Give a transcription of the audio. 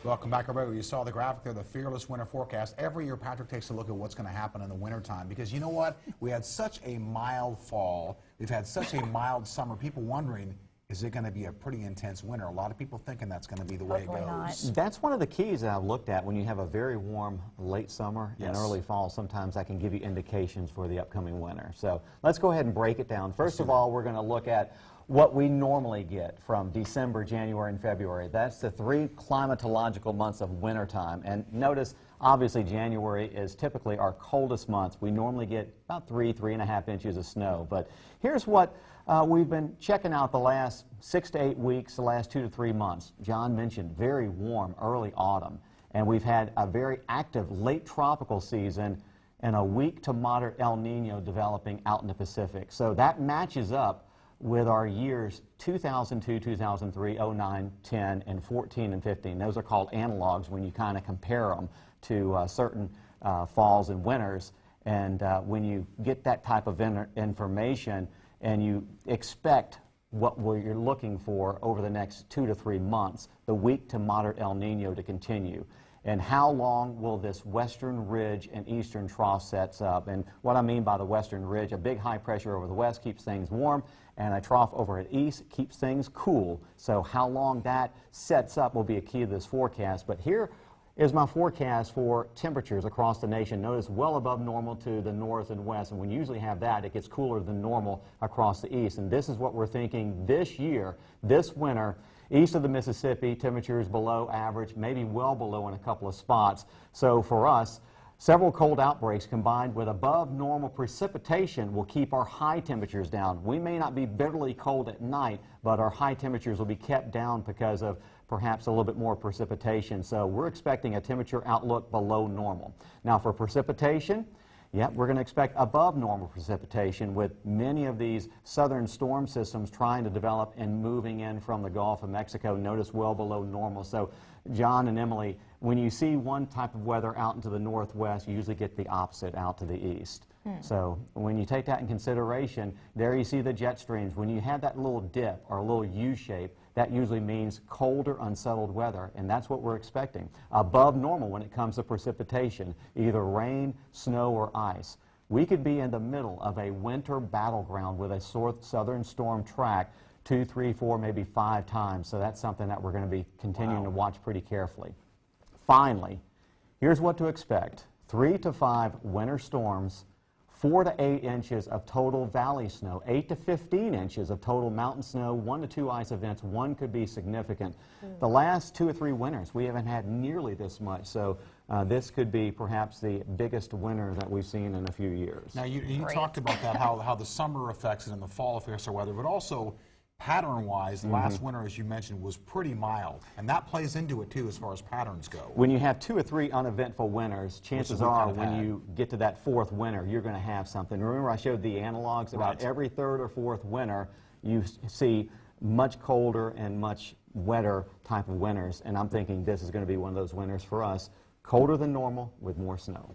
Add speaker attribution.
Speaker 1: Welcome back, everybody. You saw the graphic there, the fearless winter forecast. Every year, Patrick takes a look at what's going to happen in the wintertime because you know what? We had such a mild fall. We've had such a mild summer. People wondering, is it going to be a pretty intense winter? A lot of people thinking that's going to be the way it goes.
Speaker 2: Not.
Speaker 3: That's one of the keys that I've looked at when you have a very warm late summer and early fall. Sometimes that can give you indications for the upcoming winter. So let's go ahead and break it down. First of all, we're going to look at what we normally get from December, January, and February. That's the 3 climatological months of wintertime. And notice, obviously, January is typically our coldest month. We normally get about 3.5 inches of snow. But here's what we've been checking out the last 6 to 8 weeks, the last 2 to 3 months. John mentioned very warm early autumn. And we've had a very active late tropical season and a weak to moderate El Nino developing out in the Pacific. So that matches up with our years 2002, 2003, 09, 10, and 14 and 15. Those are called analogs when you kind of compare them to certain falls and winters. And when you get that type of information and you expect what you're looking for over the next 2 to 3 months, the weak to moderate El Nino to continue. And how long will this western ridge and eastern trough sets up? And what I mean by the western ridge, a big high pressure over the west keeps things warm, and a trough over at east keeps things cool. So how long that sets up will be a key to this forecast. But here is my forecast for temperatures across the nation. Notice well above normal to the north and west, and when you usually have that, it gets cooler than normal across the east. And this is what we're thinking this year, this winter. East of the Mississippi, temperatures below average, maybe well below in a couple of spots. So for us, several cold outbreaks combined with above normal precipitation will keep our high temperatures down. We may not be bitterly cold at night, but our high temperatures will be kept down because of perhaps a little bit more precipitation. So we're expecting a temperature outlook below normal. Now for precipitation, we're going to expect above normal precipitation with many of these southern storm systems trying to develop and moving in from the Gulf of Mexico. Notice well below normal. So John and Emily, when you see one type of weather out into the northwest, you usually get the opposite out to the east. So when you take that in consideration, there you see the jet streams. When you have that little dip or a little U shape, that usually means colder, unsettled weather, and that's what we're expecting. Above normal when it comes to precipitation, either rain, snow, or ice. We could be in the middle of a winter battleground with a southern storm track 2, 3, 4, maybe 5 times. So that's something that we're going to be continuing to watch pretty carefully. Finally, here's what to expect. 3 to 5 winter storms, 4 to 8 inches of total valley snow, 8 to 15 inches of total mountain snow, 1 to 2 ice events. One could be significant. The last 2 or 3 winters, we haven't had nearly this much. So this could be perhaps the biggest winter that we've seen in a few years.
Speaker 1: Now, you talked about that, how the summer affects it and the fall affects our weather, but also pattern-wise, last winter, as you mentioned, was pretty mild, and that plays into it, too, as far as patterns go.
Speaker 3: When you have 2 or 3 uneventful winters, chances are when you get to that 4th winter, you're going to have something. Remember I showed the analogs about every 3rd or 4th winter, you see much colder and much wetter type of winters, and I'm thinking this is going to be one of those winters for us, colder than normal with more snow.